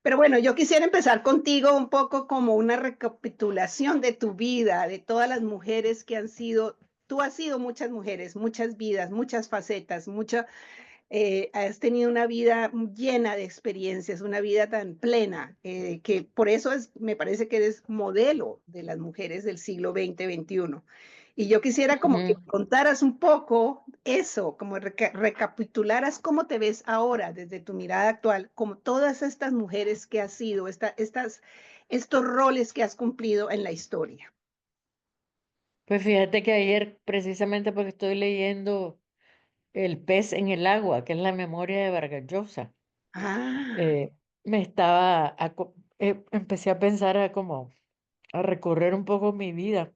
Pero bueno, yo quisiera empezar contigo un poco como una recapitulación de tu vida, de todas las mujeres que han sido, tú has sido muchas mujeres, muchas vidas, muchas facetas, has tenido una vida llena de experiencias, una vida tan plena, que por eso me parece que eres modelo de las mujeres del siglo XX, XXI. Y yo quisiera como que Ujú. contaras un poco eso, como recapitularas cómo te ves ahora desde tu mirada actual, como todas estas mujeres que has sido, estos roles que has cumplido en la historia. Pues fíjate que ayer, precisamente porque estoy leyendo El pez en el agua, que es la memoria de Vargas Llosa, Ah, eh, empecé a pensar a recorrer un poco mi vida,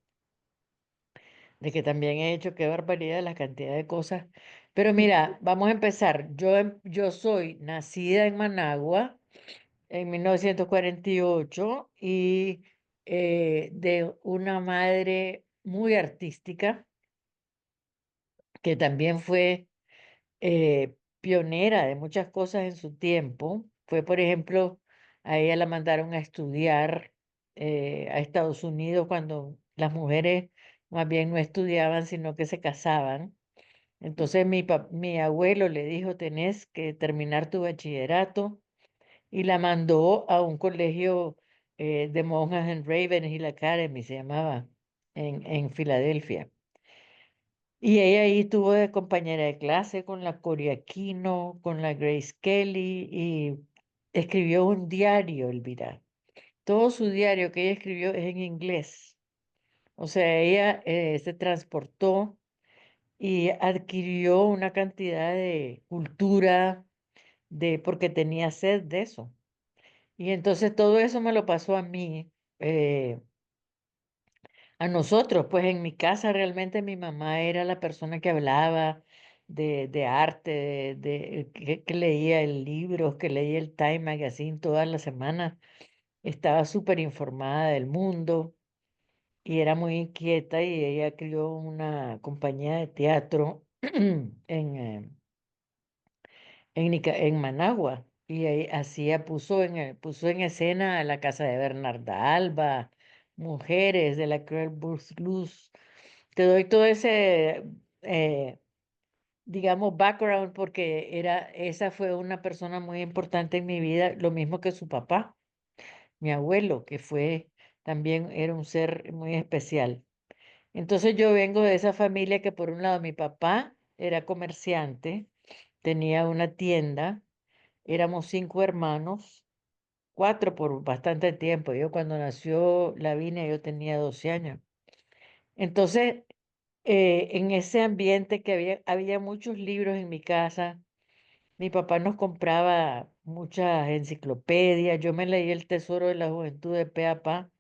de que también he hecho, qué barbaridad, la cantidad de cosas. Pero mira, vamos a empezar. Yo soy nacida en Managua en 1948 y de una madre muy artística que también fue pionera de muchas cosas en su tiempo. Fue, por ejemplo, a ella la mandaron a estudiar a Estados Unidos cuando las mujeres más bien no estudiaban, sino que se casaban. Entonces mi abuelo le dijo, tenés que terminar tu bachillerato y la mandó a un colegio de monjas en Ravenhill Academy, se llamaba, en Filadelfia. Y ella ahí tuvo de compañera de clase con la Cory Aquino, con la Grace Kelly y escribió un diario, Elvira. Todo su diario que ella escribió es en inglés. O sea, ella se transportó y adquirió una cantidad de cultura porque tenía sed de eso. Y entonces todo eso me lo pasó a mí. eh, A nosotros, pues en mi casa realmente mi mamá era la persona que hablaba de arte, que leía el libro, que leía el Time Magazine todas las semanas. Estaba súper informada del mundo y era muy inquieta y ella creó una compañía de teatro en Managua. Y ahí puso en escena a la casa de Bernarda Alba, mujeres de la Cruel Luz. Te doy todo ese, digamos, background porque esa fue una persona muy importante en mi vida, lo mismo que su papá, mi abuelo, que también era un ser muy especial. Entonces yo vengo de esa familia que por un lado mi papá era comerciante, tenía una tienda, éramos 5 hermanos, cuatro por bastante tiempo. Yo cuando nació Lavinia yo tenía 12 años. Entonces, en ese ambiente que había muchos libros en mi casa. Mi papá nos compraba muchas enciclopedias. Yo me leí El Tesoro de la Juventud de pe a pa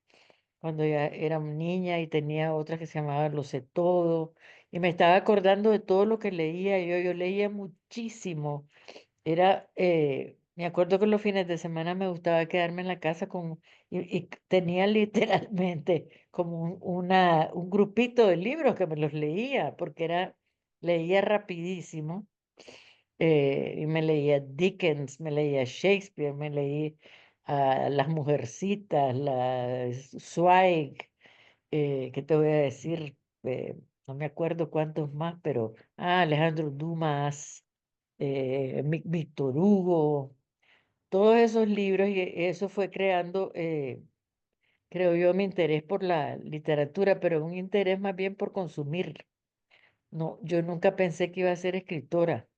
cuando ya era niña y tenía otras que se llamaban Lo sé todo. Y me estaba acordando de todo lo que leía yo. Yo leía muchísimo. Me acuerdo que los fines de semana me gustaba quedarme en la casa y tenía literalmente como un grupito de libros que me los leía, porque leía rapidísimo. Y me leía Dickens, me leía Shakespeare, me leí a Las Mujercitas, Zweig, ¿qué te voy a decir? No me acuerdo cuántos más, pero Alejandro Dumas, Víctor Hugo, todos esos libros y eso fue creando, creo yo, mi interés por la literatura, pero un interés más bien por consumir. No, yo nunca pensé que iba a ser escritora.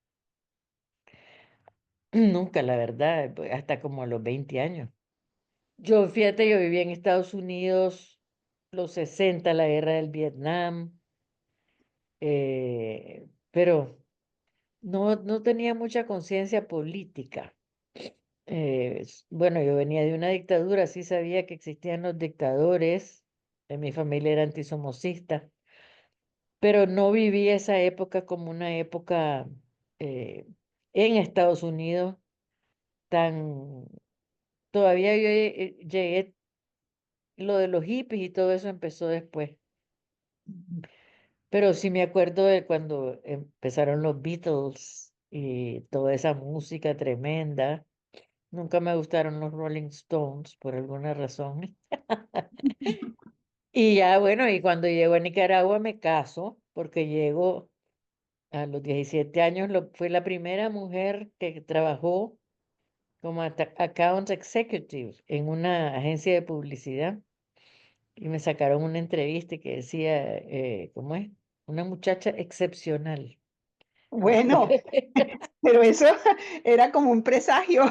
Nunca, la verdad, pues, hasta como a los 20 años. Fíjate, yo viví en Estados Unidos los 60, la guerra del Vietnam, pero no tenía mucha conciencia política. Bueno, yo venía de una dictadura, sí sabía que existían los dictadores, en mi familia era antisomocista, pero no viví esa época como una época eh, en Estados Unidos tan. Todavía yo llegué, lo de los hippies y todo eso empezó después. Pero sí me acuerdo de cuando empezaron los Beatles y toda esa música tremenda. Nunca me gustaron los Rolling Stones por alguna razón. Y ya, bueno, y cuando llego a Nicaragua me caso, porque llego a los 17 años, fui la primera mujer que trabajó como account executive en una agencia de publicidad. Y me sacaron una entrevista que decía, ¿cómo es? Una muchacha excepcional. Bueno, pero eso era como un presagio.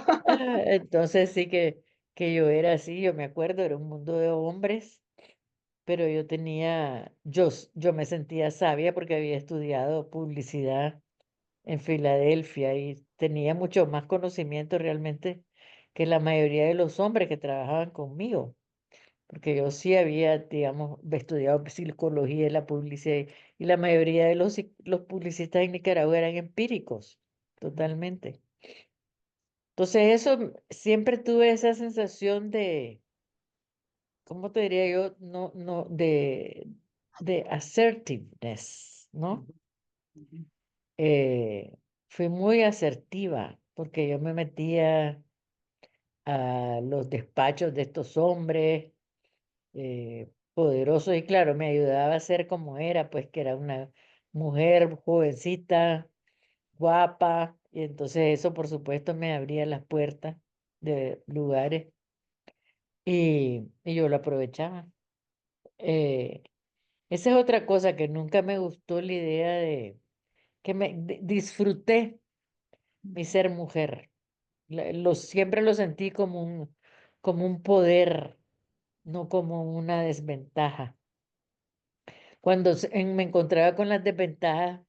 Entonces sí que yo era así, yo me acuerdo, era un mundo de hombres, pero yo tenía, yo me sentía sabia porque había estudiado publicidad en Filadelfia y tenía mucho más conocimiento realmente que la mayoría de los hombres que trabajaban conmigo, porque yo sí había, digamos, estudiado psicología y la publicidad y la mayoría de los publicistas en Nicaragua eran empíricos, totalmente. Entonces eso, siempre tuve esa sensación de, ¿cómo te diría yo? No, de assertiveness, ¿no? Fui muy asertiva porque yo me metía a los despachos de estos hombres poderosos y claro, me ayudaba a ser como era, pues que era una mujer jovencita, guapa, y entonces eso por supuesto me abría las puertas de lugares y yo lo aprovechaba. Eh, Esa es otra cosa que nunca me gustó la idea de que disfruté mi ser mujer. Siempre lo sentí como un poder, no como una desventaja. Cuando me encontraba con las desventajas,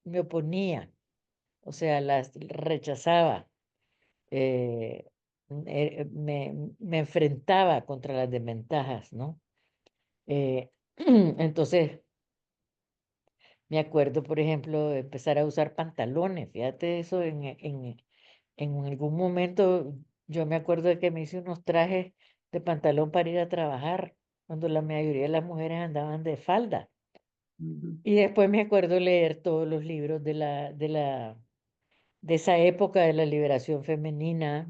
me oponía, o sea, las rechazaba, me enfrentaba contra las desventajas, ¿no? Entonces, me acuerdo, por ejemplo, de empezar a usar pantalones, fíjate eso, en algún momento yo me acuerdo de que me hice unos trajes de pantalón para ir a trabajar, cuando la mayoría de las mujeres andaban de falda. Y después me acuerdo leer todos los libros de esa época de la liberación femenina.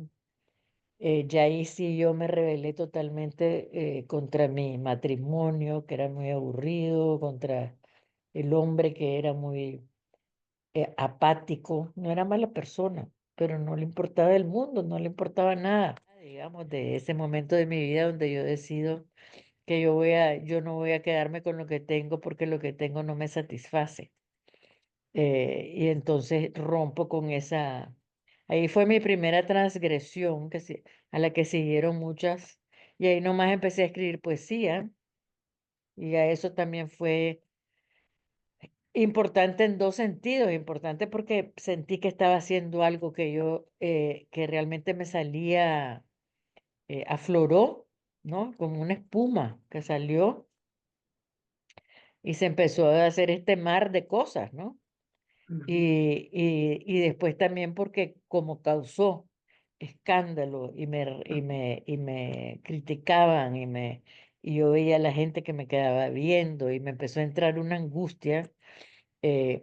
Ya ahí sí yo me rebelé totalmente contra mi matrimonio, que era muy aburrido, contra el hombre que era muy apático, no era mala persona, pero no le importaba el mundo, no le importaba nada. Digamos, de ese momento de mi vida donde yo decido que yo no voy a quedarme con lo que tengo porque lo que tengo no me satisface. Y entonces rompo con esa, ahí fue mi primera transgresión a la que siguieron muchas, y ahí nomás empecé a escribir poesía, y a eso también fue importante en dos sentidos, importante porque sentí que estaba haciendo algo que realmente me salía, afloró, ¿no? Como una espuma que salió y se empezó a hacer este mar de cosas, ¿no? Y después también porque como causó escándalo y me criticaban y yo veía a la gente que me quedaba viendo y me empezó a entrar una angustia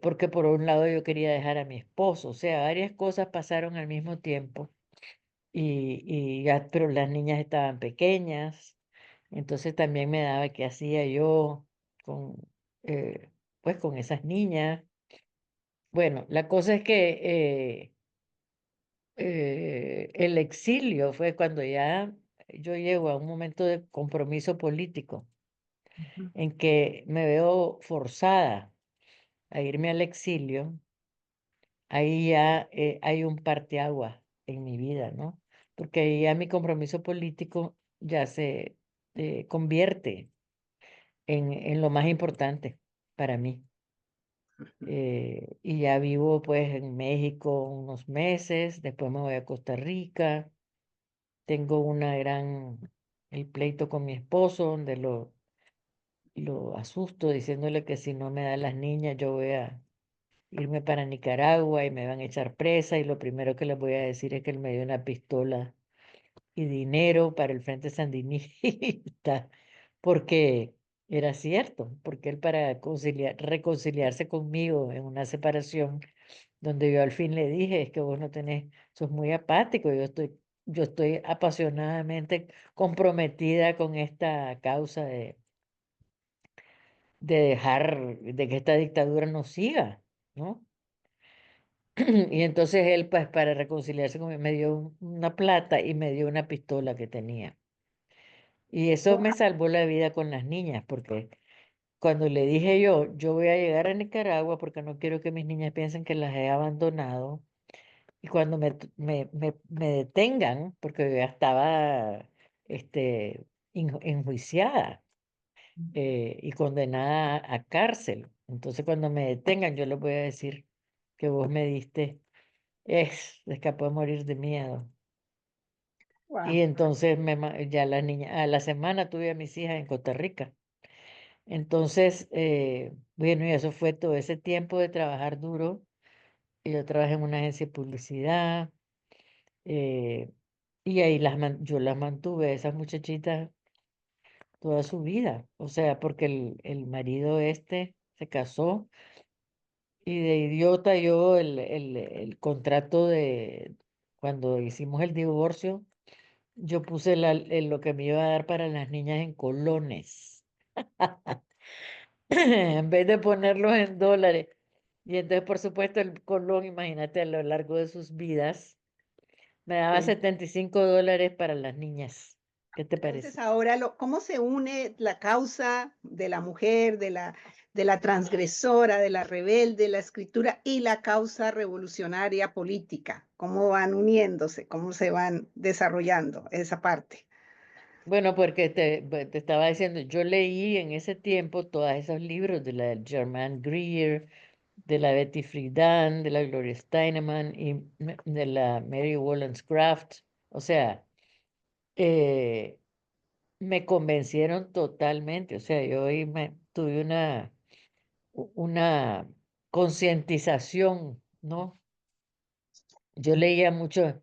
porque por un lado yo quería dejar a mi esposo, o sea, varias cosas pasaron al mismo tiempo pero las niñas estaban pequeñas, entonces también me daba qué hacía yo con, pues con esas niñas. Bueno, la cosa es que el exilio fue cuando ya yo llego a un momento de compromiso político en que me veo forzada a irme al exilio. Ahí ya hay un parteaguas en mi vida, ¿no? Porque ahí ya mi compromiso político ya se convierte en lo más importante para mí. Y ya vivo pues en México unos meses, después me voy a Costa Rica, tengo el pleito con mi esposo, donde lo asusto diciéndole que si no me da las niñas yo voy a irme para Nicaragua y me van a echar presa y lo primero que les voy a decir es que él me dio una pistola y dinero para el Frente Sandinista, porque era cierto, porque él para reconciliarse conmigo en una separación donde yo al fin le dije, es que vos no tenés, sos muy apático, yo estoy apasionadamente comprometida con esta causa de dejar, de que esta dictadura no siga, ¿no? Y entonces él, pues, para reconciliarse conmigo, me dio una plata y me dio una pistola que tenía. Y eso me salvó la vida con las niñas, porque cuando le dije yo voy a llegar a Nicaragua porque no quiero que mis niñas piensen que las he abandonado. Y cuando me detengan, porque yo ya estaba enjuiciada y condenada a cárcel. Entonces cuando me detengan, yo les voy a decir que vos me diste, escapó de morir de miedo. Y Wow. entonces ya la niña, a la semana tuve a mis hijas en Costa Rica. Entonces, bueno, y eso fue todo ese tiempo de trabajar duro. Y yo trabajé en una agencia de publicidad eh, y ahí yo las mantuve, esas muchachitas, toda su vida. O sea, porque el marido se casó y de idiota yo el contrato cuando hicimos el divorcio, yo puse lo que me iba a dar para las niñas en colones. En vez de ponerlos en dólares. Y entonces, por supuesto, el Colón, imagínate, a lo largo de sus vidas, me daba Sí. $75 para las niñas. ¿Qué te Entonces, parece? ahora, ¿cómo se une la causa de la mujer, de la transgresora, de la rebelde, la escritura y la causa revolucionaria política? ¿Cómo van uniéndose? ¿Cómo se van desarrollando esa parte? Bueno, porque te estaba diciendo, yo leí en ese tiempo todos esos libros de la Germaine Greer, de la Betty Friedan, de la Gloria Steinemann y de la Mary Wollstonecraft. O sea, eh, me convencieron totalmente. O sea, yo ahí tuve una concientización, ¿no? Yo leía mucha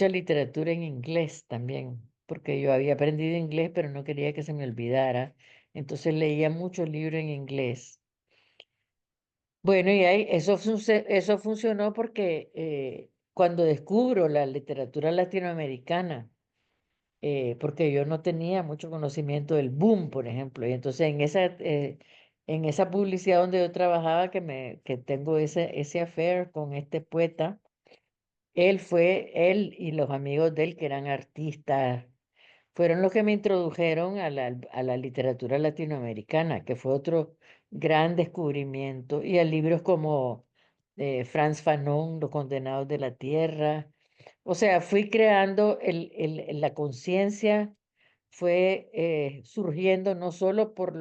literatura en inglés también, porque yo había aprendido inglés, pero no quería que se me olvidara. Entonces leía muchos libros en inglés. Bueno, y ahí eso funcionó porque cuando descubro la literatura latinoamericana, porque yo no tenía mucho conocimiento del boom, por ejemplo, y entonces en esa publicidad donde yo trabajaba, que tengo ese affair con este poeta. Él y los amigos de él, que eran artistas, fueron los que me introdujeron a la literatura latinoamericana, que fue otro gran descubrimiento, y a libros como Frantz Fanon, Los Condenados de la Tierra. O sea, fui creando la conciencia, fue surgiendo no solo por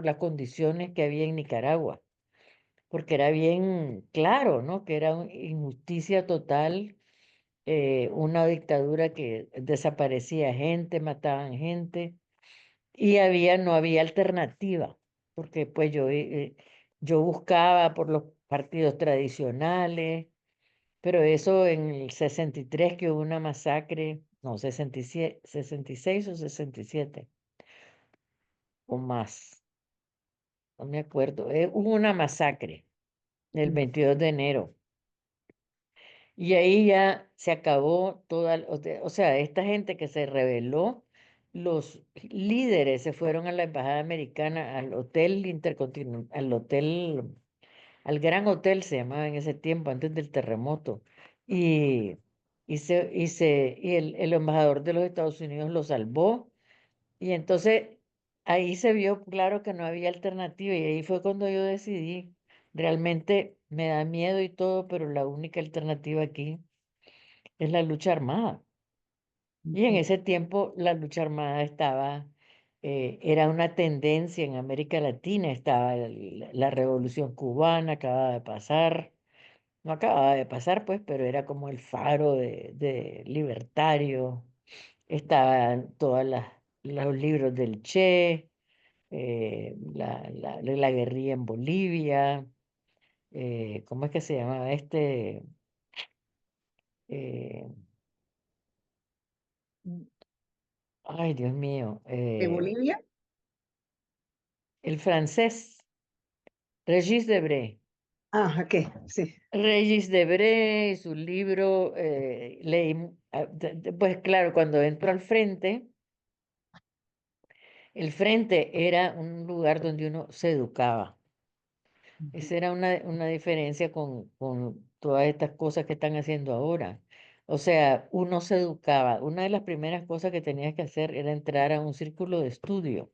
las condiciones que había en Nicaragua, porque era bien claro, ¿no? Que era una injusticia total, una dictadura que desaparecía gente, mataban gente y no había alternativa, porque pues yo buscaba por los partidos tradicionales, pero eso en el 63 que hubo una masacre, no, 67, 66 o 67 o más, no me acuerdo, hubo una masacre el 22 de enero. Y ahí ya se acabó o sea, esta gente que se rebeló, los líderes se fueron a la embajada americana, al hotel intercontinental, al Gran Hotel se llamaba en ese tiempo, antes del terremoto. Y, y el embajador de los Estados Unidos lo salvó. Y entonces ahí se vio claro que no había alternativa. Y ahí fue cuando yo decidí, realmente me da miedo y todo, pero la única alternativa aquí es la lucha armada. Y en ese tiempo la lucha armada era una tendencia en América Latina, estaba la revolución cubana, acababa de pasar, no acababa de pasar pues, pero era como el faro de libertario, estaban los libros del Che, la guerrilla en Bolivia, ¿cómo es que se llamaba este? Eh, Ay, Dios mío. ¿De Bolivia? El francés, Regis Debray. Ah, ok, sí. Regis Debré y su libro, leí, pues claro, cuando entro al frente, el frente era un lugar donde uno se educaba. Ujú, Esa era una diferencia con todas estas cosas que están haciendo ahora. O sea, uno se educaba. Una de las primeras cosas que tenías que hacer era entrar a un círculo de estudio.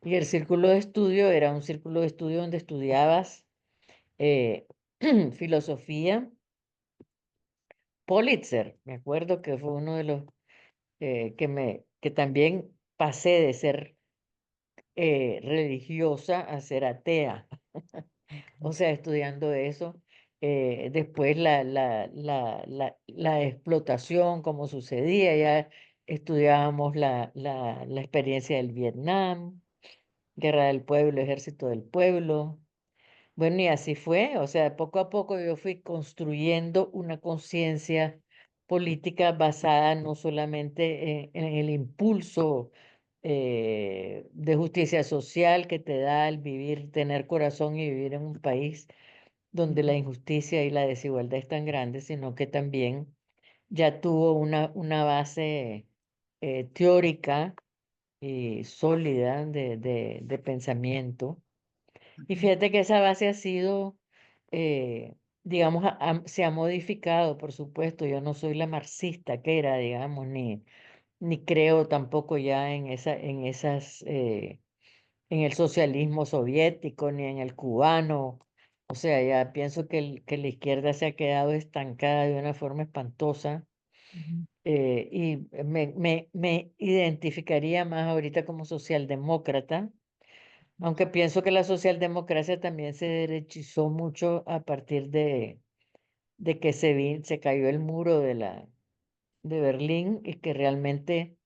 Y el círculo de estudio era un círculo de estudio donde estudiabas eh, filosofía. Pulitzer, me acuerdo que fue uno de los que también pasé de ser religiosa a ser atea. O sea, estudiando eso. Después la explotación, como sucedía, ya estudiábamos la experiencia del Vietnam, Guerra del Pueblo, Ejército del Pueblo. Bueno, y así fue, o sea, poco a poco yo fui construyendo una conciencia política basada no solamente en el impulso de justicia social que te da el vivir, tener corazón y vivir en un país donde la ujú, injusticia y la desigualdad es tan grande, sino que también ya tuvo una base teórica y sólida de pensamiento. Y ujú, fíjate que esa base ha sido, digamos, se ha modificado, por supuesto. Yo no soy la marxista que era, digamos, ni creo tampoco ya en el socialismo soviético, ni en el cubano. O sea, ya pienso que la izquierda se ha quedado estancada de una forma espantosa. ujú, Y me identificaría más ahorita como socialdemócrata, aunque pienso que la socialdemocracia también se derechizó mucho a partir de que se cayó el muro de Berlín y que realmente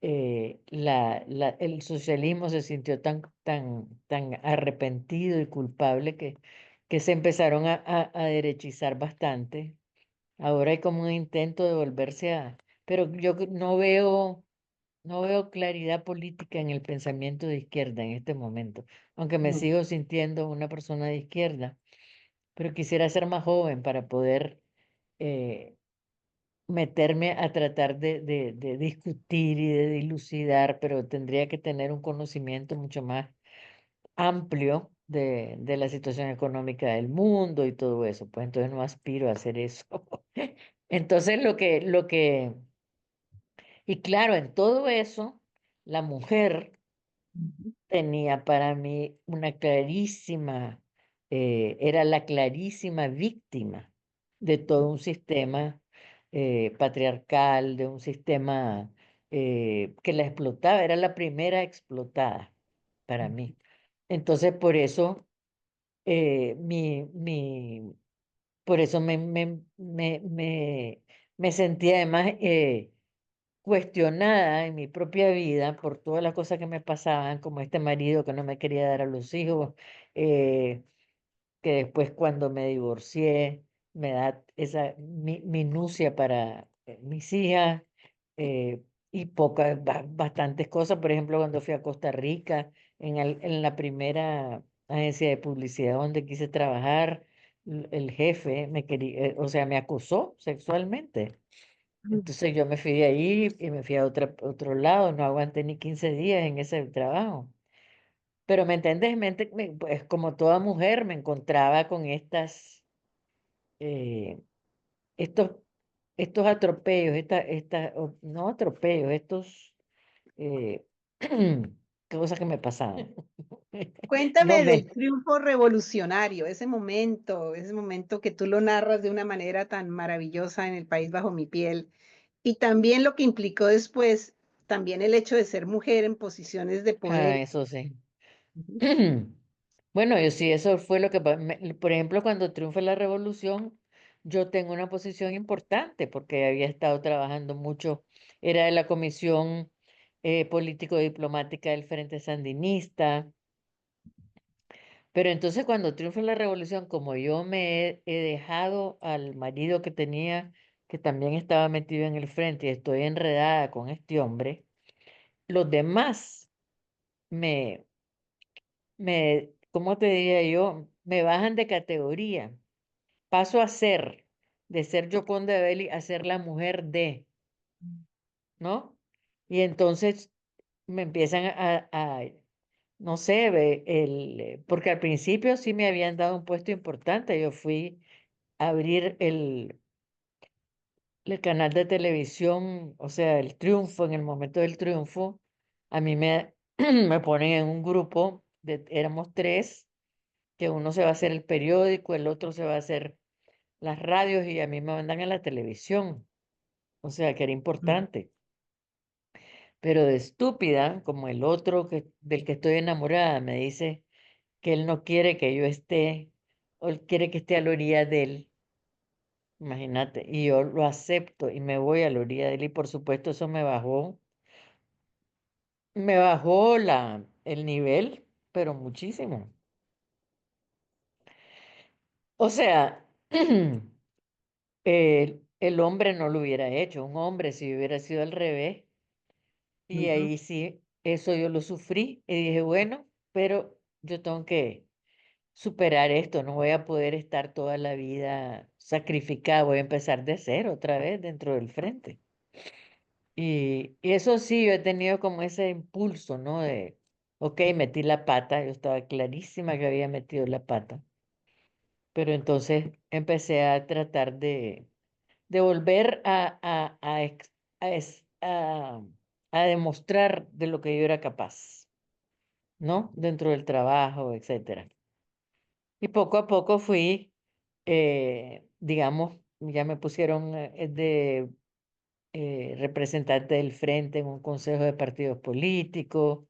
el socialismo se sintió tan arrepentido y culpable que se empezaron a derechizar bastante. Ahora hay como un intento de volverse a... Pero no veo claridad política en el pensamiento de izquierda en este momento, aunque me ujú, sigo sintiendo una persona de izquierda, pero quisiera ser más joven para poder eh, meterme a tratar de discutir y de dilucidar, pero tendría que tener un conocimiento mucho más amplio de la situación económica del mundo y todo eso, pues entonces no aspiro a hacer eso. Entonces y claro, en todo eso, la mujer ujú, tenía para mí era la clarísima víctima de todo un sistema patriarcal, de un sistema que la explotaba, era la primera explotada para ujú, mí. Entonces, eh, mi, mi, por eso me sentí además cuestionada en mi propia vida por todas las cosas que me pasaban, como este marido que no me quería dar a los hijos, eh, que después cuando me divorcié me da esa minucia para mis hijas y bastantes cosas. Por ejemplo, cuando fui a Costa Rica, en la primera agencia de publicidad donde quise trabajar, el jefe me quería, o sea, me acosó sexualmente. ujú. Entonces yo me fui de ahí y me fui a otro lado, no aguanté ni 15 días en ese trabajo. Pero ¿me entendés? Pues como toda mujer me encontraba con eh, estos, estos atropellos, no atropellos, eh, cosas que me pasaban. No Cuéntame del me, triunfo revolucionario, ese momento que tú lo narras de una manera tan maravillosa en El País Bajo mi piel, y también lo que implicó después, también el hecho de ser mujer en posiciones de poder. eso sí. Ujú, Bueno, yo sí, eso fue lo que, por ejemplo, cuando triunfa la revolución, yo tengo una posición importante porque había estado trabajando mucho, era de la Comisión Político-Diplomática del Frente Sandinista, pero entonces cuando triunfa la revolución, como yo he dejado al marido que tenía, que también estaba metido en el frente y estoy enredada con este hombre, los demás me, ¿cómo te diría yo? me bajan de categoría. Paso a ser, de ser Gioconda Belli a ser la mujer de, ¿no? Y entonces me empiezan no sé, porque al principio sí me habían dado un puesto importante. Yo fui a abrir el canal de televisión, o sea, el triunfo, en el momento del triunfo, a mí me ponen en un grupo, éramos tres, que uno se va a hacer el periódico, el otro se va a hacer las radios y a mí me mandan a la televisión, o sea, que era Mm. importante. Pero de estúpida, como el otro del que estoy enamorada, me dice que él no quiere que yo esté, o él quiere que esté a la orilla de él, imagínate, y yo lo acepto y me voy a la orilla de él y por supuesto eso me bajó el nivel, pero muchísimo. O sea, el hombre no lo hubiera hecho, un hombre si hubiera sido al revés, y Ujú. ahí sí, eso yo lo sufrí y dije, bueno, pero yo tengo que superar esto, no voy a poder estar toda la vida sacrificada, voy a empezar de cero otra vez dentro del frente. Y eso sí, yo he tenido como ese impulso, ¿no? Ok, metí la pata, yo estaba clarísima que había metido la pata, pero entonces empecé a tratar de volver a demostrar de lo que yo era capaz, ¿no? Dentro del trabajo, etcétera. Y poco a poco fui, digamos, ya me pusieron de representante del frente en un consejo de partidos políticos,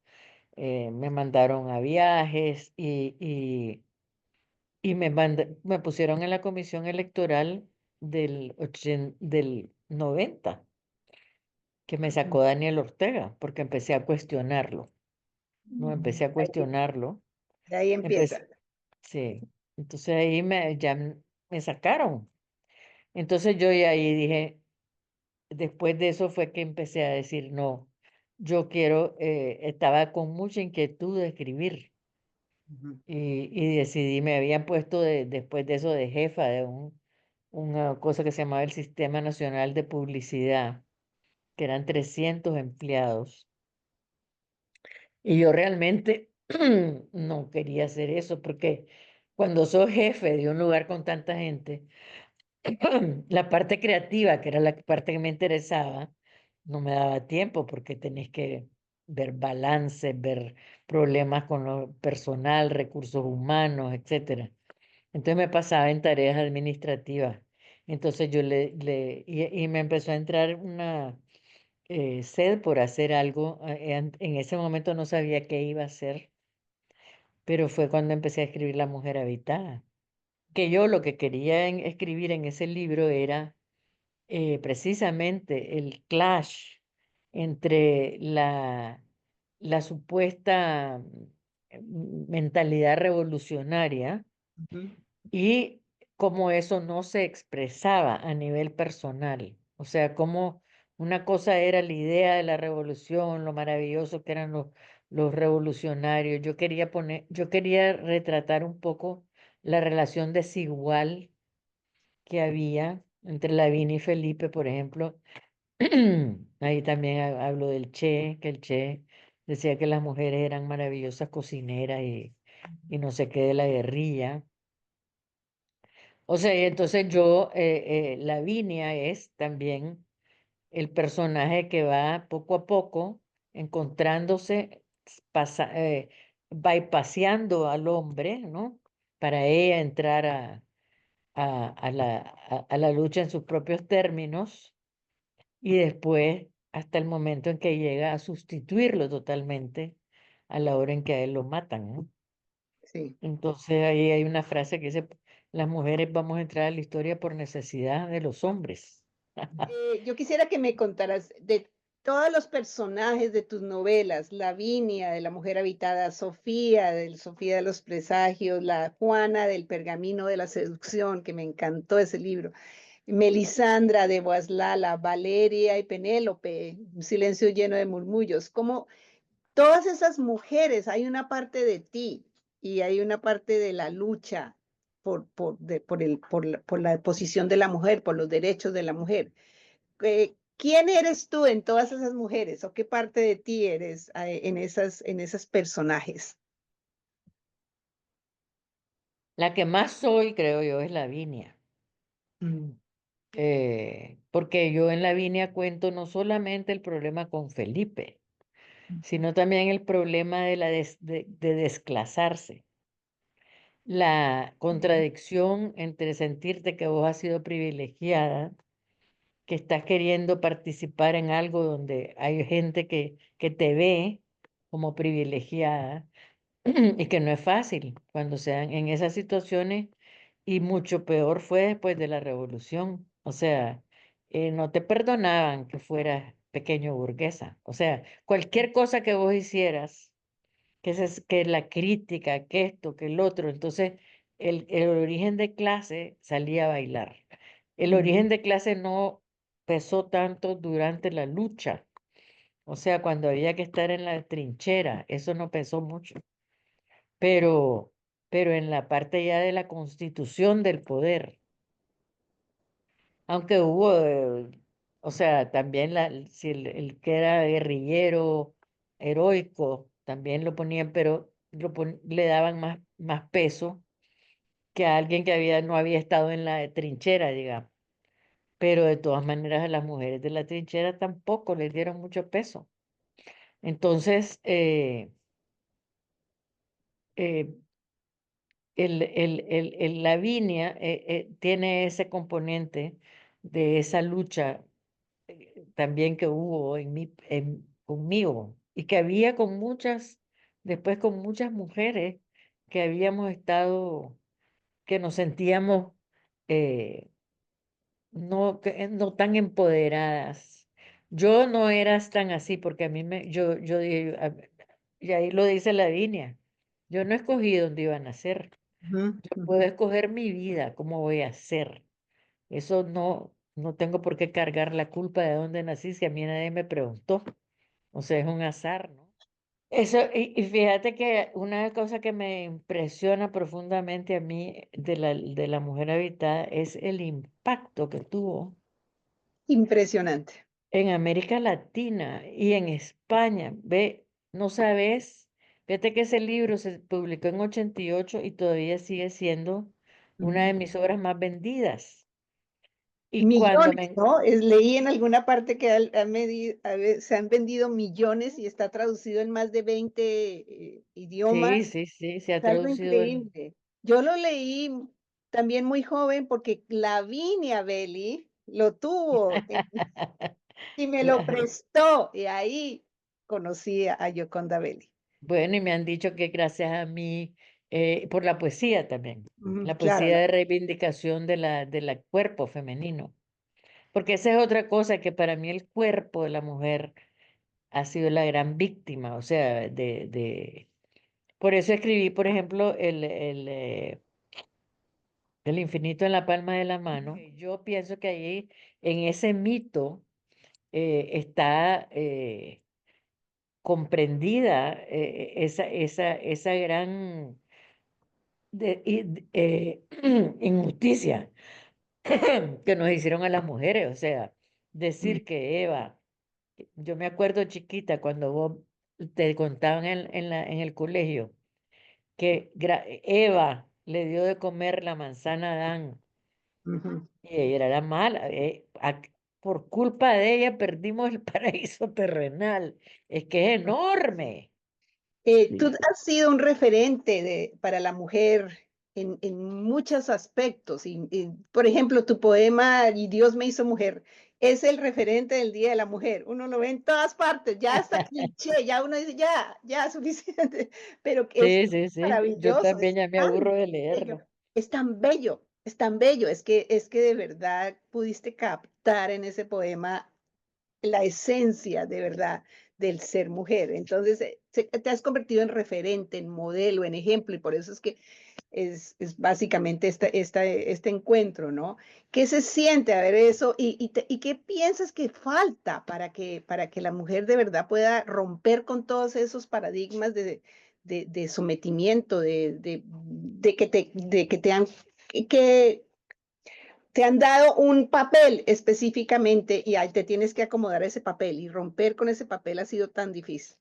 me mandaron a viajes y me pusieron en la comisión electoral del 90 que me Ujú. sacó Daniel Ortega, porque empecé a cuestionarlo, ¿no? Empecé a Ahí- cuestionarlo, de ahí empieza. empecé, sí, entonces ahí me sacaron. Entonces yo ya ahí dije, después de eso fue que empecé a decir, no, yo quiero, estaba con mucha inquietud de escribir Ujú. y decidí, me habían puesto después de eso de jefa de una cosa que se llamaba el Sistema Nacional de Publicidad, que eran 300 empleados. Y yo realmente no quería hacer eso porque cuando sos jefe de un lugar con tanta gente, la parte creativa, que era la parte que me interesaba, no me daba tiempo porque tenés que ver balances, ver problemas con lo personal, recursos humanos, etcétera. Entonces me pasaba en tareas administrativas. Entonces yo y me empezó a entrar una sed por hacer algo. En ese momento no sabía qué iba a hacer, pero fue cuando empecé a escribir La Mujer Habitada. Que yo lo que quería escribir en ese libro era precisamente el clash entre la supuesta mentalidad revolucionaria Ujú. y cómo eso no se expresaba a nivel personal. O sea, cómo una cosa era la idea de la revolución, lo maravilloso que eran los revolucionarios. Yo quería retratar un poco la relación desigual que había entre Lavín y Felipe, por ejemplo. Ahí también hablo del Che, que el Che decía que las mujeres eran maravillosas cocineras y no sé qué de la guerrilla. O sea, y entonces Lavinia es también el personaje que va poco a poco encontrándose, bypaseando al hombre, ¿no? Para ella entrar a la lucha en sus propios términos y después hasta el momento en que llega a sustituirlo totalmente a la hora en que a él lo matan, ¿no? Sí. Entonces ahí hay una frase que dice, las mujeres vamos a entrar a la historia por necesidad de los hombres. Yo quisiera que me contaras de todos los personajes de tus novelas, Lavinia de La Mujer Habitada, Sofía del Sofía de los Presagios, la Juana del Pergamino de la Seducción, que me encantó ese libro, Melisandra de Boaslala, Valeria y Penélope, Un silencio lleno de murmullos, como todas esas mujeres, hay una parte de ti. y hay una parte de la lucha por la posición de la mujer, por los derechos de la mujer. ¿Quién eres tú en todas esas mujeres o qué parte de ti eres en esas personajes? La que más soy, creo yo, es Lavinia. Mm, Porque yo en Lavinia cuento no solamente el problema con Felipe, sino también el problema de de desclasarse. La ujú, contradicción entre sentirte que vos has sido privilegiada, que estás queriendo participar en algo donde hay gente que te ve como privilegiada y que no es fácil cuando sean en esas situaciones y mucho peor fue después de la revolución. O sea, no te perdonaban que fueras pequeño burguesa. O sea, cualquier cosa que vos hicieras que la crítica, que esto, que el otro. Entonces, el origen de clase salía a bailar. El ujú, origen de clase no pesó tanto durante la lucha. O sea, cuando había que estar en la trinchera, eso no pesó mucho. Pero, pero en la parte ya de la constitución del poder, aunque hubo, o sea, también si el que era guerrillero, heroico, también lo ponían, pero le daban más peso que a alguien que no había estado en la trinchera, digamos. Pero de todas maneras a las mujeres de la trinchera tampoco les dieron mucho peso. Entonces, eh, Lavinia tiene ese componente de esa lucha también que hubo conmigo y que había con después con muchas mujeres que habíamos estado, que nos sentíamos no tan empoderadas. Yo no eras tan así porque a mí yo dije, y ahí lo dice Lavinia, yo no escogí dónde iba a nacer, ujú, yo ujú. puedo escoger mi vida, cómo voy a ser. Eso no tengo por qué cargar la culpa de dónde nací si a mí nadie me preguntó. O sea, es un azar, ¿no? Eso, y fíjate que una cosa que me impresiona profundamente a mí de la mujer habitada es el impacto que tuvo Impresionante. en América Latina y en España. Ve, no sabes, fíjate que ese libro se publicó en 88 y todavía sigue siendo una de Ujú. mis obras más vendidas. Y cuando Millones, me, ¿no? Leí en alguna parte que se han vendido millones y está traducido en más de 20 idiomas. sí, sí, sí, se ha Es algo traducido en... increíble. Yo lo leí también muy joven porque Lavinia Belli lo tuvo y me lo Claro. prestó y ahí conocí a Gioconda Belli. Bueno, y me han dicho que gracias a mí, por la poesía también, Ujú, la claro, poesía de reivindicación de la cuerpo femenino, porque esa es otra cosa que para mí el cuerpo de la mujer ha sido la gran víctima, o sea, por eso escribí, por ejemplo, el infinito en la palma de la mano. Yo pienso que ahí, en ese mito, está comprendida esa gran injusticia que nos hicieron a las mujeres. O sea, mm, decir que Eva, yo me acuerdo chiquita cuando vos te contaban en el colegio que Eva le dio de comer la manzana a Adán ujú. y ella era la mala. Por culpa de ella perdimos el paraíso terrenal. Es que es enorme. Tú Sí, has sido un referente para la mujer en muchos aspectos. Por ejemplo, tu poema Y Dios me hizo mujer es el referente del Día de la Mujer. Uno lo ve en todas partes, ya hasta cliché, ya uno dice, ya, suficiente. Pero que es sí, sí, sí. Yo maravilloso, también ya me aburro de bello, leerlo. es tan bello, es tan bello. Es que de verdad pudiste captar en ese poema la esencia de verdad del ser mujer. Entonces, te has convertido en referente, en modelo, en ejemplo, y por eso es que es básicamente este encuentro, ¿no? ¿Qué se siente a ver eso? ¿Y qué piensas que falta para que la mujer de verdad pueda romper con todos esos paradigmas de sometimiento, de que que te han dado un papel específicamente y ahí te tienes que acomodar a ese papel y romper con ese papel ha sido tan difícil.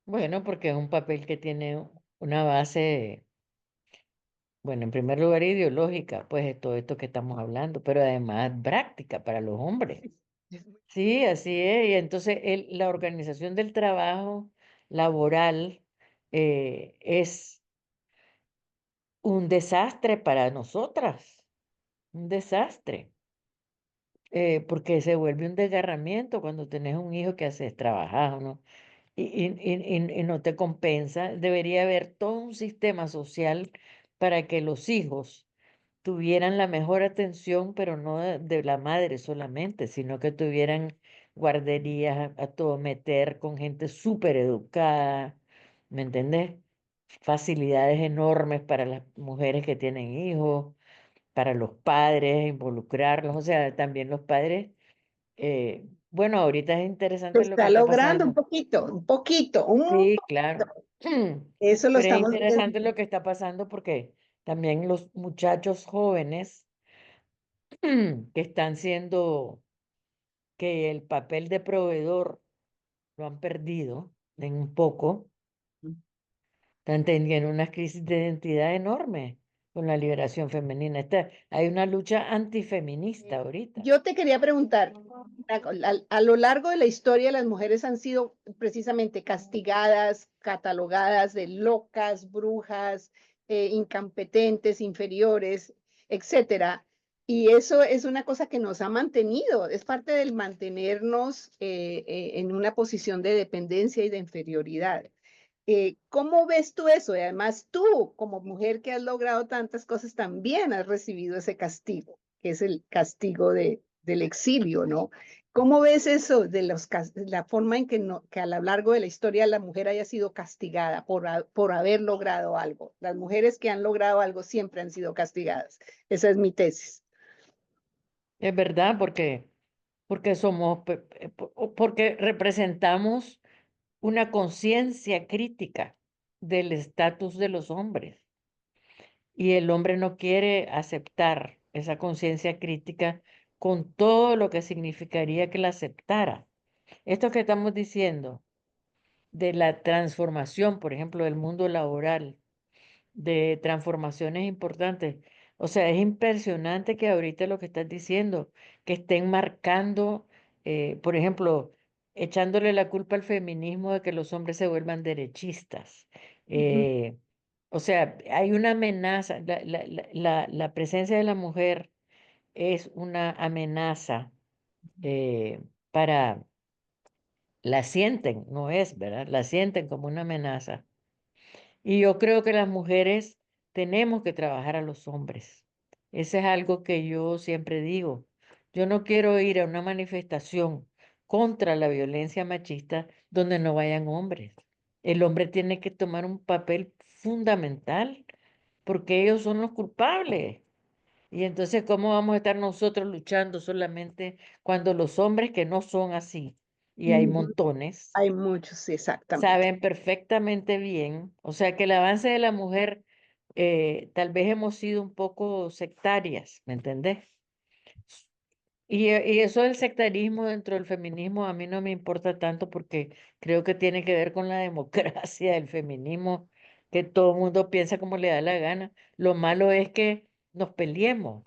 Bueno, porque es un papel que tiene una base, bueno, en primer lugar ideológica, pues de todo esto que estamos hablando, pero además práctica para los hombres. Sí, así es. Y entonces la organización del trabajo laboral es un desastre para nosotras, un desastre, porque se vuelve un desgarramiento cuando tenés un hijo que haces trabajar, ¿no? Y no te compensa. Debería haber todo un sistema social para que los hijos tuvieran la mejor atención, pero no de la madre solamente, sino que tuvieran guarderías a todo meter con gente súper educada, ¿me entendés? Facilidades enormes para las mujeres que tienen hijos, para los padres, involucrarlos, o sea, también los padres. Bueno, ahorita es Lo interesante lo que está está logrando pasando. un poquito, un Sí, poquito. claro. Eso lo Pero es estamos viendo. interesante lo que está pasando porque también los muchachos jóvenes que están siendo, que el papel de proveedor lo han perdido en un poco, están teniendo una crisis de identidad enorme con la liberación femenina. Hay una lucha antifeminista ahorita. Yo te quería preguntar, a lo largo de la historia las mujeres han sido precisamente castigadas, catalogadas de locas, brujas, incompetentes, inferiores, etcétera. Y eso es una cosa que nos ha mantenido, es parte del mantenernos en una posición de dependencia y de inferioridad. ¿Cómo ves tú eso? Y además tú, como mujer que has logrado tantas cosas, también has recibido ese castigo, que es el castigo del exilio, ¿no? ¿Cómo ves eso de la forma en que, no, que a lo largo de la historia la mujer haya sido castigada por haber logrado algo? Las mujeres que han logrado algo siempre han sido castigadas. Esa es mi tesis. Es verdad, porque somos, porque representamos una conciencia crítica del estatus de los hombres. Y el hombre no quiere aceptar esa conciencia crítica con todo lo que significaría que la aceptara. Esto que estamos diciendo de la transformación, por ejemplo, del mundo laboral, de transformaciones importantes. O sea, es impresionante que ahorita lo que estás diciendo, que estén marcando, por ejemplo, echándole la culpa al feminismo de que los hombres se vuelvan derechistas. Ujú. Eh, o sea, hay una amenaza, la presencia de la mujer es una amenaza para, la sienten, no es, ¿verdad? La sienten como una amenaza. Y yo creo que las mujeres tenemos que trabajar a los hombres. Ese es algo que yo siempre digo. Yo no quiero ir a una manifestación contra la violencia machista donde no vayan hombres. El hombre tiene que tomar un papel fundamental porque ellos son los culpables. Y entonces, ¿cómo vamos a estar nosotros luchando solamente cuando los hombres que no son así, y hay Ujú. montones, Hay muchos, sí, exactamente. saben perfectamente bien, o sea que el avance de la mujer, tal vez hemos sido un poco sectarias, ¿me entendés? Y eso del sectarismo dentro del feminismo a mí no me importa tanto porque creo que tiene que ver con la democracia del feminismo, que todo el mundo piensa como le da la gana. Lo malo es que nos peleemos,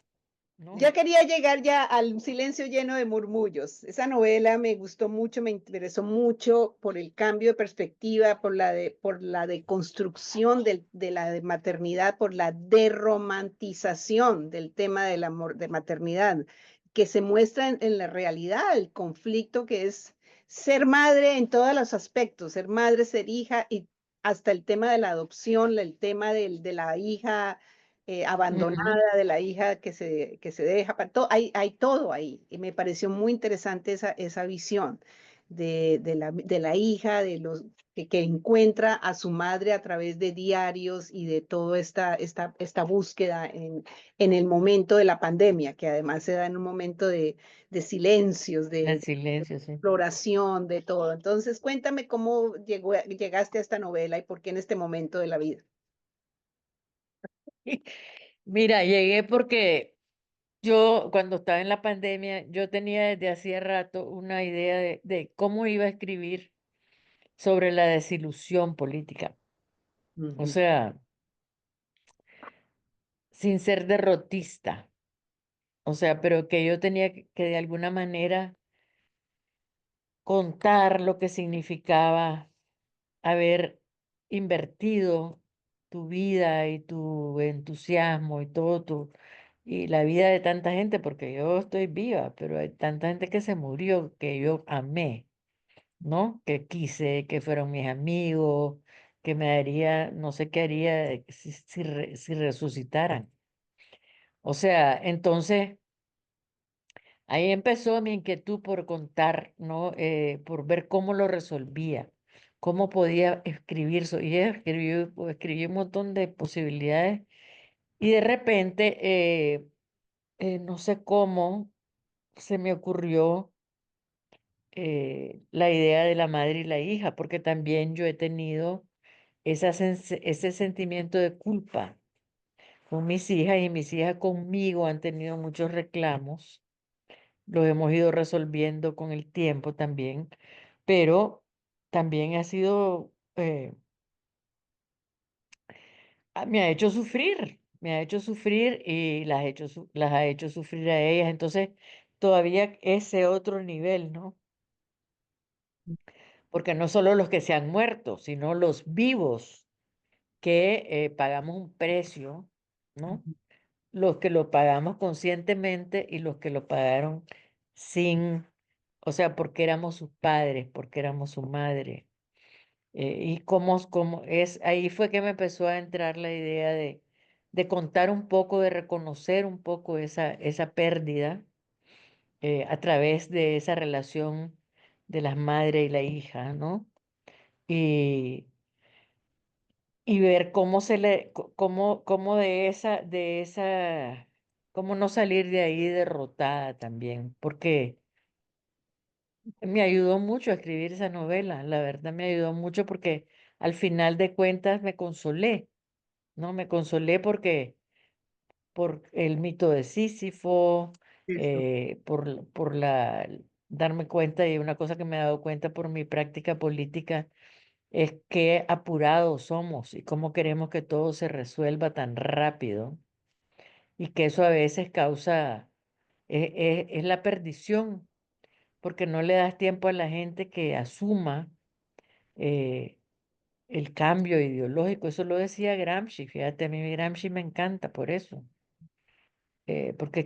¿no? Ya quería llegar ya al Silencio lleno de murmullos. Esa novela me gustó mucho, me interesó mucho por el cambio de perspectiva, por la deconstrucción de la de maternidad, por la derromantización del tema del amor de maternidad, que se muestra en la realidad, el conflicto que es ser madre en todos los aspectos, ser madre, ser hija y hasta el tema de la adopción, el tema de la hija Ujú. abandonada, de la hija que se deja, hay todo ahí. Y me pareció muy interesante esa visión. de la hija, que encuentra a su madre a través de diarios y de toda esta búsqueda en el momento de la pandemia, que además se da en un momento de silencios, El de silencio, sí. exploración, de todo. Entonces, cuéntame cómo llegaste a esta novela y por qué en este momento de la vida. Mira, llegué porque yo, cuando estaba en la pandemia, yo tenía desde hacía rato una idea de cómo iba a escribir sobre la desilusión política. O Ujú, sea, sin ser derrotista. O sea, pero que yo tenía que de alguna manera contar lo que significaba haber invertido tu vida y tu entusiasmo y todo y la vida de tanta gente, porque yo estoy viva, pero hay tanta gente que se murió que yo amé, ¿no? Que quise, que fueron mis amigos, que me daría, no sé qué haría si resucitaran. O sea, entonces ahí empezó mi inquietud por contar, ¿no? Por ver cómo lo resolvía, cómo podía escribir. Y escribí un montón de posibilidades y de repente, no sé cómo, se me ocurrió la idea de la madre y la hija, porque también yo he tenido ese sentimiento de culpa con mis hijas y mis hijas conmigo han tenido muchos reclamos. Los hemos ido resolviendo con el tiempo también, pero también ha sido, me ha hecho sufrir, me ha hecho sufrir y las ha hecho sufrir a ellas. Entonces, todavía ese otro nivel, ¿no? Porque no solo los que se han muerto, sino los vivos que pagamos un precio, ¿no? ujú. Los que lo pagamos conscientemente y los que lo pagaron sin, o sea, porque éramos sus padres, porque éramos su madre. Y cómo es, ahí fue que me empezó a entrar la idea de contar un poco, de reconocer un poco esa pérdida a través de esa relación de la madre y la hija, ¿no? Y, y ver cómo cómo cómo no salir de ahí derrotada también, porque me ayudó mucho a escribir esa novela, la verdad me ayudó mucho porque al final de cuentas me consolé, ¿no? Me consolé porque por el mito de Sísifo, Eso. por darme cuenta y una cosa que me he dado cuenta por mi práctica política es qué apurados somos y cómo queremos que todo se resuelva tan rápido y que eso a veces causa, es la perdición, porque no le das tiempo a la gente que asuma eh, el cambio ideológico. Eso lo decía Gramsci, fíjate, a mí Gramsci me encanta por eso. Porque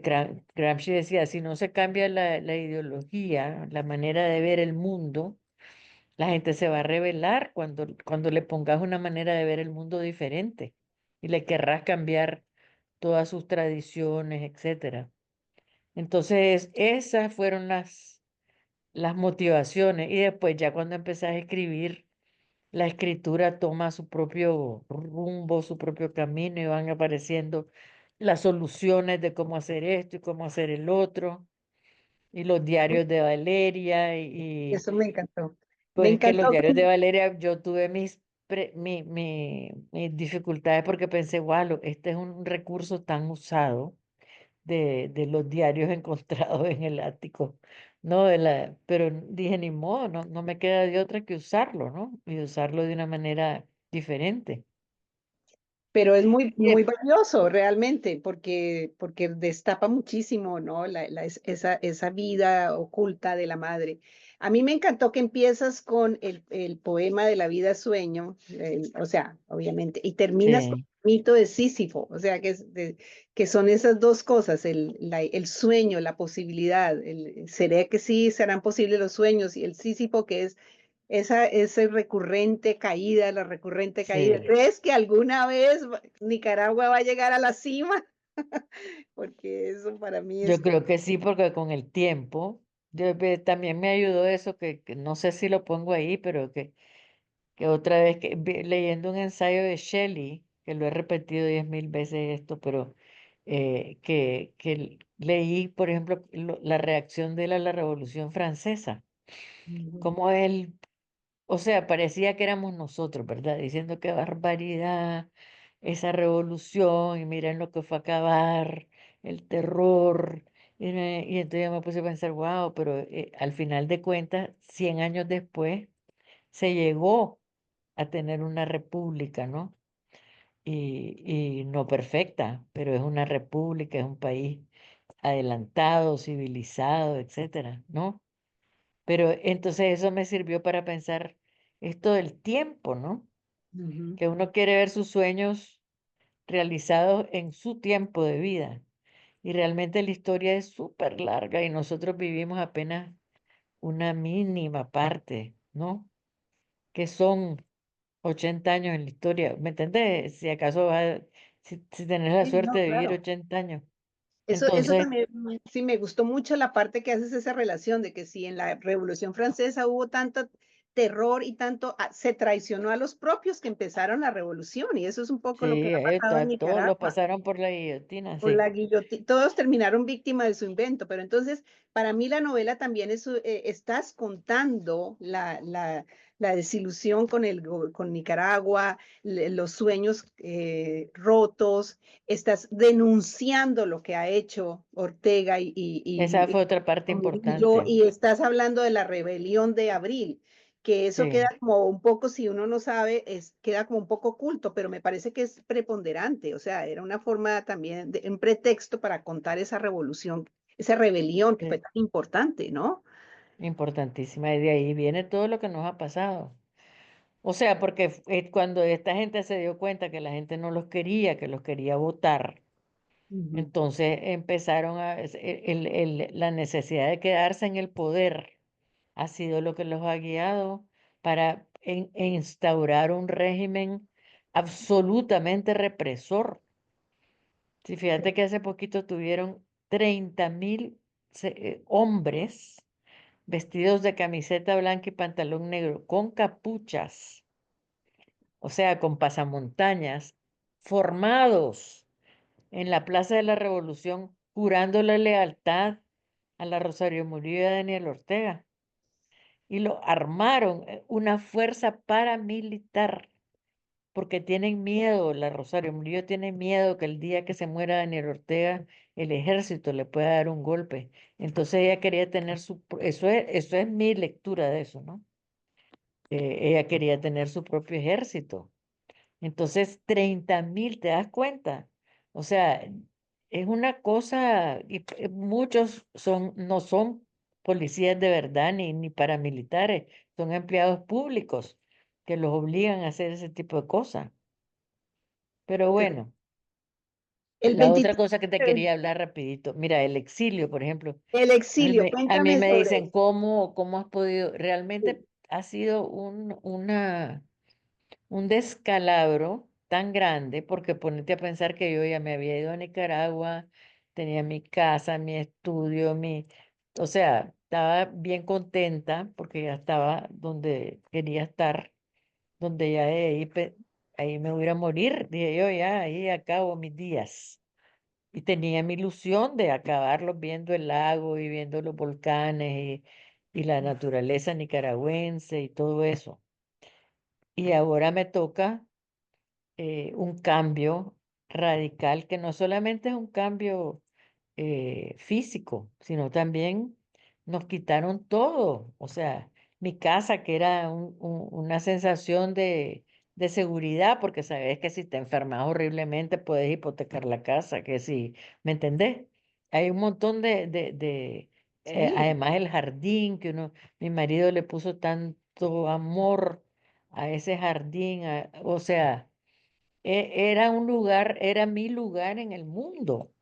Gramsci decía, si no se cambia la ideología, la manera de ver el mundo, la gente se va a rebelar cuando le pongas una manera de ver el mundo diferente y le querrás cambiar todas sus tradiciones, etcétera. Entonces, esas fueron las motivaciones. Y después, ya cuando empecé a escribir, la escritura toma su propio rumbo, su propio camino y van apareciendo las soluciones de cómo hacer esto y cómo hacer el otro. Y los diarios de Valeria Eso me encantó. Me pues es que los encantó. diarios de Valeria, yo tuve mis dificultades porque pensé, wow, este es un recurso tan usado de los diarios encontrados en el ático, ¿no? Pero dije, ni modo, no me queda de otra que usarlo, ¿no? Y usarlo de una manera diferente. Pero es muy, Y muy valioso realmente, porque destapa muchísimo, ¿no? Esa vida oculta de la madre. A mí me encantó que empiezas con el poema de la vida sueño, o sea, obviamente, y terminas con sí, el mito de Sísifo, o sea, que son esas dos cosas, el sueño, la posibilidad, seré que sí serán posibles los sueños, y el Sísifo que es esa recurrente caída, la recurrente caída. sí. ¿Crees que alguna vez Nicaragua va a llegar a la cima? Porque eso para mí es Yo como, creo que sí, porque con el tiempo, también me ayudó eso, que no sé si lo pongo ahí, pero que otra vez leyendo un ensayo de Shelley, que lo he repetido 10.000 veces esto, pero que leí, por ejemplo, la reacción de él a la Revolución Francesa, Ujú. como él, o sea, parecía que éramos nosotros, ¿verdad? Diciendo qué barbaridad esa revolución y miren lo que fue a acabar, el terror. Y entonces yo me puse a pensar, wow, pero al final de cuentas, 100 años después, se llegó a tener una república, ¿no? Y no perfecta, pero es una república, es un país adelantado, civilizado, etcétera, ¿no? Pero entonces eso me sirvió para pensar esto del tiempo, ¿no? Ujú. Que uno quiere ver sus sueños realizados en su tiempo de vida. Y realmente la historia es súper larga y nosotros vivimos apenas una mínima parte, ¿no? Que son 80 años en la historia. ¿Me entendés? Si acaso si tenés la Sí, suerte no, de vivir claro. 80 años. Eso Entonces, también, sí, me gustó mucho la parte que haces esa relación de que si en la Revolución Francesa hubo tanto terror y tanto, se traicionó a los propios que empezaron la revolución, y eso es un poco lo que sí, ha pasado en todos lo Nicaragua. pasaron por la guillotina, Por sí. la guillotina, todos terminaron víctimas de su invento, pero entonces para mí la novela también es, estás contando la desilusión con, con Nicaragua, los sueños rotos, estás denunciando lo que ha hecho Ortega Esa fue otra parte con Murillo, importante. y estás hablando de la rebelión de abril, que eso queda Sí, como un poco, si uno no sabe, queda como un poco oculto, pero me parece que es preponderante, o sea, era una forma también, un pretexto para contar esa revolución, esa rebelión que fue sí, tan importante, ¿no? importantísima. Y de ahí viene todo lo que nos ha pasado. O sea, porque cuando esta gente se dio cuenta que la gente no los quería, que los quería votar, Ujú. entonces empezaron la necesidad de quedarse en el poder ha sido lo que los ha guiado para instaurar un régimen absolutamente represor. Si fíjate que hace poquito tuvieron 30.000 hombres vestidos de camiseta blanca y pantalón negro, con capuchas, o sea, con pasamontañas, formados en la Plaza de la Revolución, jurando la lealtad a la Rosario Murillo y a Daniel Ortega. Y lo armaron, una fuerza paramilitar, porque tienen miedo, la Rosario Murillo tiene miedo que el día que se muera Daniel Ortega, el ejército le pueda dar un golpe. Entonces ella quería tener eso es mi lectura de eso, ¿no? Ella quería tener su propio ejército. Entonces, 30.000, ¿te das cuenta? O sea, es una cosa, y muchos no son policías de verdad ni paramilitares, son empleados públicos que los obligan a hacer ese tipo de cosas. Pero bueno, El la otra 23, cosa que te quería hablar rapidito, mira, el exilio, por ejemplo, el exilio, a mí cuéntame me sobre dicen, eso. ¿cómo has podido? Sí. Realmente ha sido un descalabro tan grande, porque ponete a pensar que yo ya me había ido a Nicaragua, tenía mi casa, mi estudio, o sea, estaba bien contenta porque ya estaba donde quería estar, donde ya de ahí, ahí me voy a morir, dije yo, ya ahí acabo mis días. Y tenía mi ilusión de acabarlos viendo el lago y viendo los volcanes y la naturaleza nicaragüense y todo eso. Y ahora me toca un cambio radical que no solamente es un cambio físico, sino también nos quitaron todo. O sea, mi casa, que era una sensación de seguridad, porque sabes que si te enfermas horriblemente puedes hipotecar la casa, que si, ¿me entendés? Hay un montón Sí, además el jardín, mi marido le puso tanto amor a ese jardín, o sea era un lugar, era mi lugar en el mundo.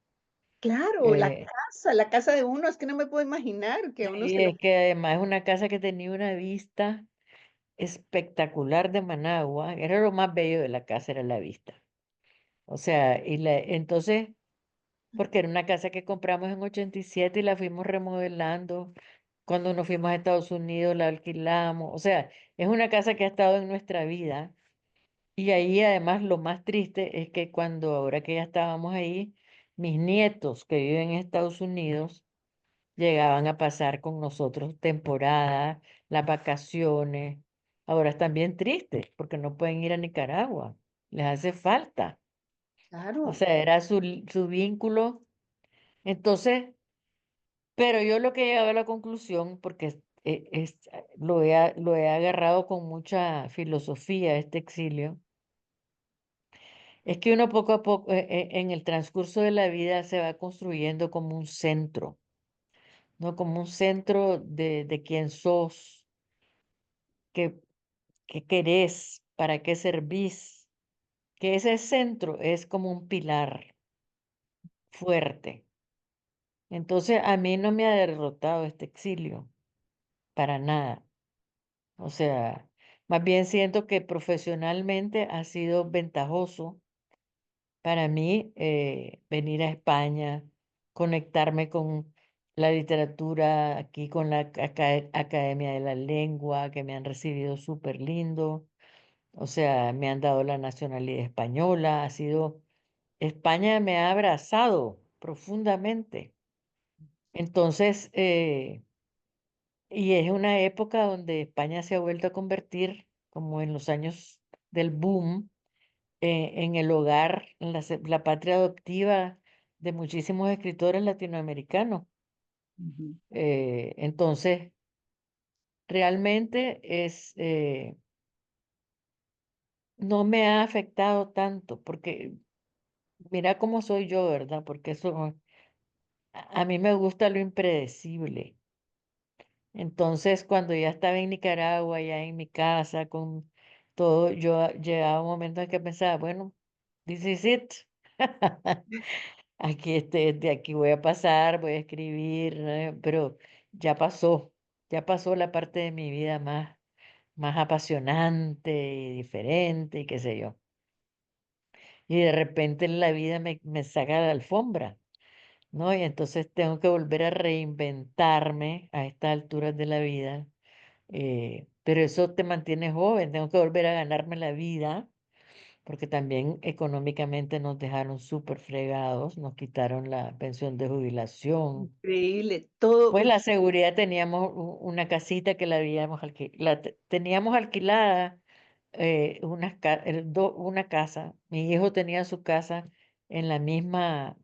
claro, Eh, la casa de uno, es que no me puedo imaginar que uno y se lo... es que además es una casa que tenía una vista espectacular de Managua. Era lo más bello de la casa, era la vista. O sea, entonces, porque era una casa que compramos en 87 y la fuimos remodelando. Cuando nos fuimos a Estados Unidos la alquilamos. O sea, es una casa que ha estado en nuestra vida. Y ahí además lo más triste es que ahora que ya estábamos ahí, mis nietos que viven en Estados Unidos llegaban a pasar con nosotros temporadas, las vacaciones. Ahora están bien tristes porque no pueden ir a Nicaragua. Les hace falta. O Claro. sea, era su vínculo. Entonces, pero yo lo que he llegado a la conclusión, porque lo he agarrado con mucha filosofía este exilio, es que uno poco a poco, en el transcurso de la vida se va construyendo como un centro, ¿no? Como un centro de quién sos, qué, qué querés, para qué servís, que ese centro es como un pilar fuerte. Entonces, a mí no me ha derrotado este exilio, para nada. O sea, más bien siento que profesionalmente ha sido ventajoso para mí venir a España, conectarme con la literatura aquí, con la Academia de la Lengua, que me han recibido súper lindo. O sea, me han dado la nacionalidad española. España me ha abrazado profundamente. Entonces, y es una época donde España se ha vuelto a convertir, como en los años del boom, en el hogar, en la patria adoptiva de muchísimos escritores latinoamericanos. Ujú. Entonces, realmente no me ha afectado tanto, porque mira cómo soy yo, ¿verdad? Porque a mí me gusta lo impredecible. Entonces, cuando ya estaba en Nicaragua, ya en mi casa, con todo, llegaba un momento en que pensaba, bueno, this is it. De aquí voy a pasar, voy a escribir, pero ya pasó la parte de mi vida más apasionante y diferente y qué sé yo. Y de repente la vida me saca a la alfombra, ¿no? Y entonces tengo que volver a reinventarme a estas alturas de la vida. Pero eso te mantiene joven, tengo que volver a ganarme la vida, porque también económicamente nos dejaron súper fregados, nos quitaron la pensión de jubilación. Increíble. Todo. Pues la seguridad teníamos una casita que la habíamos teníamos alquilada, una casa. Mi hijo tenía su casa en la misma,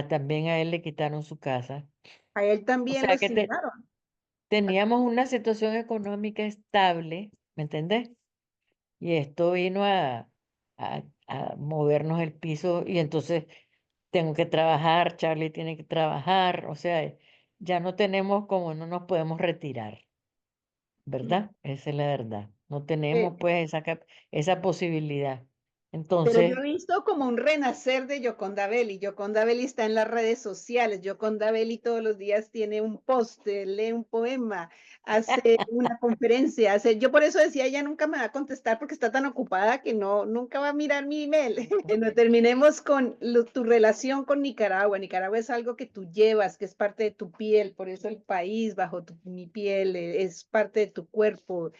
también a él le quitaron su casa. A él O también lo sea que asignaron. teníamos una situación económica estable, ¿me entendés? Y esto vino a movernos el piso y entonces tengo que trabajar, Charlie tiene que trabajar, o sea, ya no tenemos como, no nos podemos retirar, ¿verdad? Esa es la verdad. No tenemos pues esa posibilidad. Pero yo Entonces, he visto como un renacer de Yoconda Belli. Yoconda Belli está en las redes sociales. Yoconda Belli todos los días tiene un post, lee un poema, hace una conferencia. Yo por eso decía, ella nunca me va a contestar porque está tan ocupada que no, nunca va a mirar mi email. No terminemos con tu relación con Nicaragua. Nicaragua es algo que tú llevas, que es parte de tu piel. Por eso el país bajo mi piel es parte de tu cuerpo.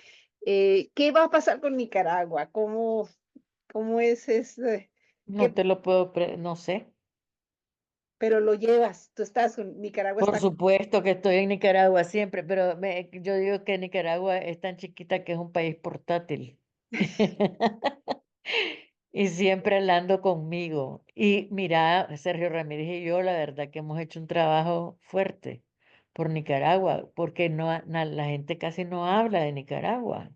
¿Qué va a pasar con Nicaragua? ¿Cómo es ese? no ¿Qué? te lo puedo, no sé. Pero lo llevas, tú estás con Nicaragua Por está. supuesto que estoy en Nicaragua siempre, pero yo digo que Nicaragua es tan chiquita que es un país portátil. Y siempre hablando conmigo. Y mira, Sergio Ramírez y yo, la verdad que hemos hecho un trabajo fuerte por Nicaragua, porque la gente casi no habla de Nicaragua.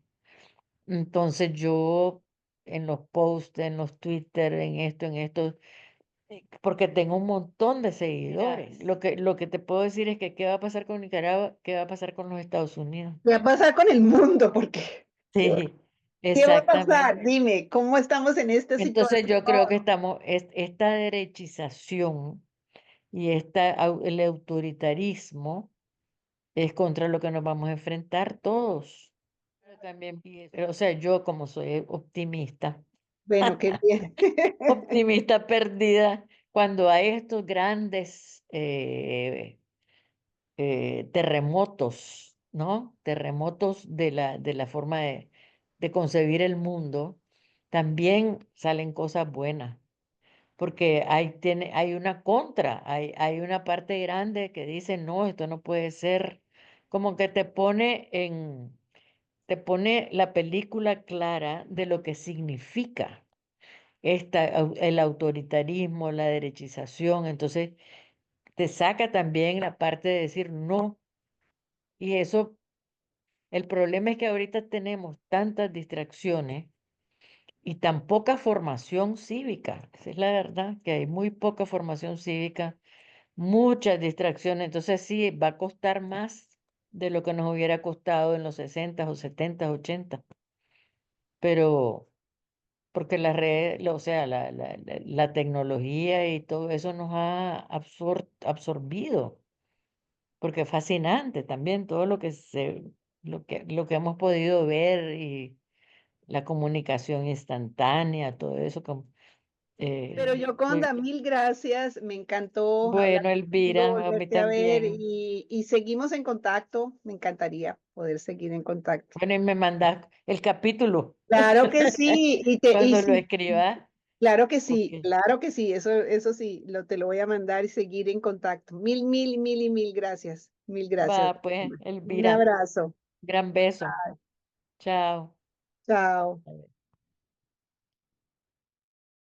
Entonces yo en los posts, en los Twitter, en esto, porque tengo un montón de seguidores. Lo que te puedo decir es que qué va a pasar con Nicaragua, qué va a pasar con los Estados Unidos. ¿Qué va a pasar con el mundo? Porque, Sí, ¿qué va a pasar? exactamente. Dime, ¿cómo estamos en esta Entonces situación? yo creo que esta derechización y el autoritarismo es contra lo que nos vamos a enfrentar todos. Pero también, o sea, yo como soy optimista, Bueno, qué bien. optimista perdida, cuando hay estos grandes terremotos ¿no? Terremotos de la forma de concebir el mundo, también salen cosas buenas, porque hay una contra, hay una parte grande que dice, no, esto no puede ser, como que te pone la película clara de lo que significa el autoritarismo, la derechización, entonces te saca también la parte de decir no, y eso, el problema es que ahorita tenemos tantas distracciones y tan poca formación cívica, esa es la verdad, que hay muy poca formación cívica, muchas distracciones, entonces sí, va a costar más de lo que nos hubiera costado en los 60 o 70, 80, pero porque la red, o sea, la tecnología y todo eso nos ha absorbido, porque es fascinante también todo lo que hemos podido ver y la comunicación instantánea, todo eso. Pero Muy- Yoconda, mil gracias. Me encantó hablar bueno, contigo, Elvira, a mí volverte a ver también. y seguimos en contacto. Me encantaría poder seguir en contacto. Bueno, y me mandas el capítulo Claro que sí, y cuando lo sí, escribas, porque claro que sí, eso sí, te lo voy a mandar y seguir en contacto. Mil y mil gracias. Mil gracias. va, pues, Un Elvira, abrazo. gran beso. Chao. Chao.